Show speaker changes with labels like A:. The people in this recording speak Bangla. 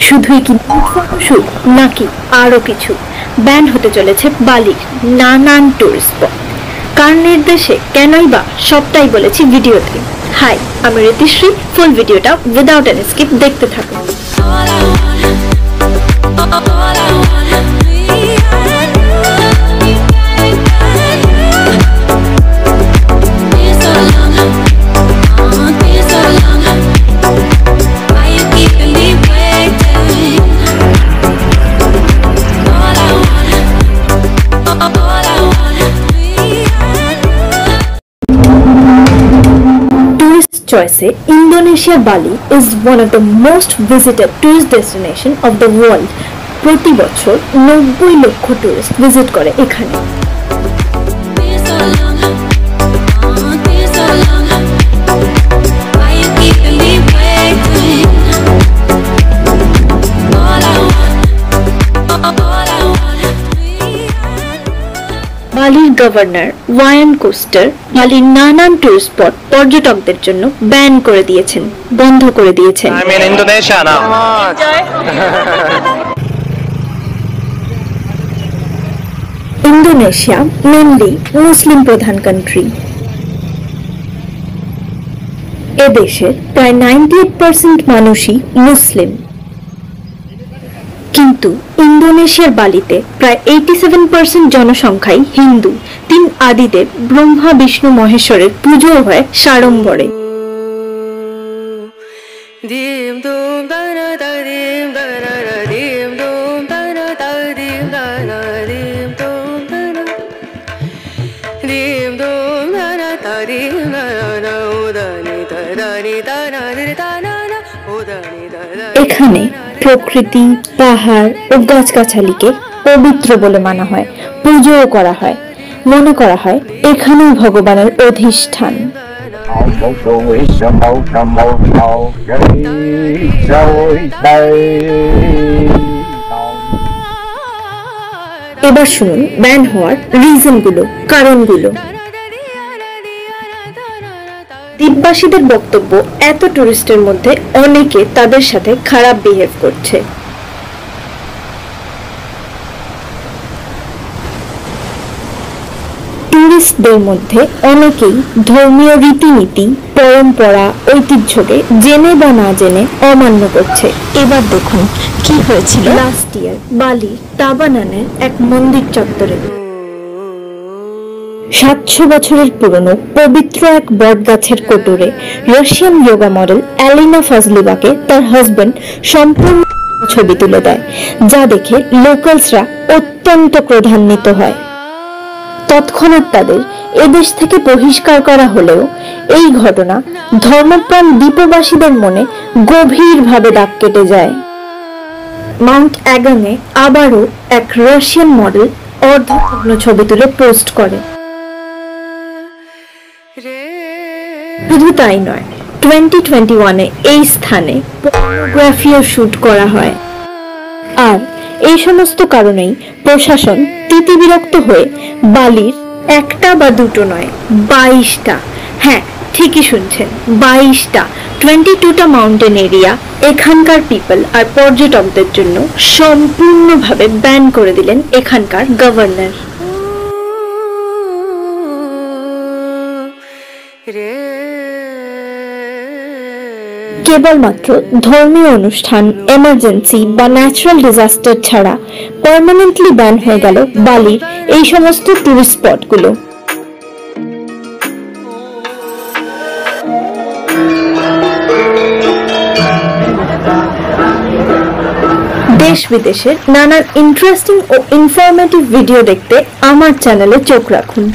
A: শুধুই কি ফটোশুট নাকি আরো কিছু? ব্যান হতে চলেছে বালির নানান টুরিস্ট স্পট। কার নির্দেশে, কেনই বা, সবটাই বলেছি ভিডিওতে। হাই, আমি ঋতিশ্রী। ফুল ভিডিওটা উইদাউট এনি স্কিপ দেখতে থাকুন। Choice, Indonesia Bali is one of the most visited tourist destination of the world. প্রতি বছর 90 লক্ষ টুরিস্ট ভিজিট করে এখানে। বালির গভর্নর ওয়ায়ান কোস্টার বালির নানান টুরিস্ট স্পট পর্যটকদের জন্য ব্যান করে দিয়েছেন, বন্ধ করে দিয়েছেন। ইন্দোনেশিয়া মেনলি মুসলিম প্রধান কান্ট্রি। এদেশের প্রায় 98% মানুষই মুসলিম, কিন্তু ইন্দোনেশিয়ার বালিতে প্রায় 87% জনসংখ্যাই হিন্দু। 3 আদিদেব ব্রহ্মা বিষ্ণু মহেশ্বরের পুজো হয় সাড়ম্বরে। এখানে প্রকৃতি, পাহাড় ও গাছগাছালিকে পবিত্র বলে মানা হয়, পুজোও করা হয়। মনে করা হয় এখানেই ভগবানের অধিষ্ঠান। এবার শুনুন ব্যান হওয়ার রিজনগুলো, কারণগুলো। দ্বীপবাসীদের বক্তব্য, এত টুরিস্টের মধ্যে অনেকে তাদের সাথে খারাপ বিহেভ করছে। টুরিস্টদের মধ্যে অনেকেই ধর্মীয় রীতিনীতি, পরম্পরা, ঐতিহ্যকে জেনে বা না জেনে অমান্য করছে। এবার দেখুন কি হয়েছিল লাস্ট ইয়ার বালি তাবানানের এক মন্দির চত্বরে। 700 বছরের পুরনো পবিত্র এক বটগাছের কোটরে রাশিয়ান যোগা মডেল অ্যালিনা ফাজলিভাকে তার হাজবেন্ড সম্পূর্ণ ছবি তুলে দেয়, যা দেখে লোকালসরা অত্যন্ত ক্রোধান্বিত হয়। তৎক্ষণাৎ তাদের এদেশ থেকে বহিষ্কার করা হলেও এই ঘটনা ধর্মপ্রাণ দ্বীপবাসীদের মনে গভীরভাবে দাগ কেটে যায়। মাউন্ট অ্যাগাংয়ে আবারও এক রাশিয়ান মডেল অর্ধনগ্ন ছবি তুলে পোস্ট করে। শুধু তাই নয়, 2021-এ এই স্থানে পর্নোগ্রাফিও শুট করা হয়। আর এই সমস্ত কারণেই প্রশাসন তিতিবিরক্ত হয়ে বালির একটা বা দুটো নয়, 22টা, হ্যাঁ ঠিকই শুনছেন, 22টা 22টা মাউন্টেন এরিয়া এখানকার পিপল আর পর্যটকদের জন্য সম্পূর্ণভাবে ব্যান করে দিলেন এখানকার গভর্নর। কেবলমাত্র ধর্মীয় অনুষ্ঠান, এমার্জেন্সি বা ন্যাচারাল ডিজাস্টার ছাড়া পার্মানেন্টলি ব্যান হয়ে গেল বালির এই সমস্ত টুরিস্ট স্পটগুলো। দেশ বিদেশের নানান ইন্টারেস্টিং ও ইনফরমেটিভ ভিডিও দেখতে আমার চ্যানেলে চোখ রাখুন।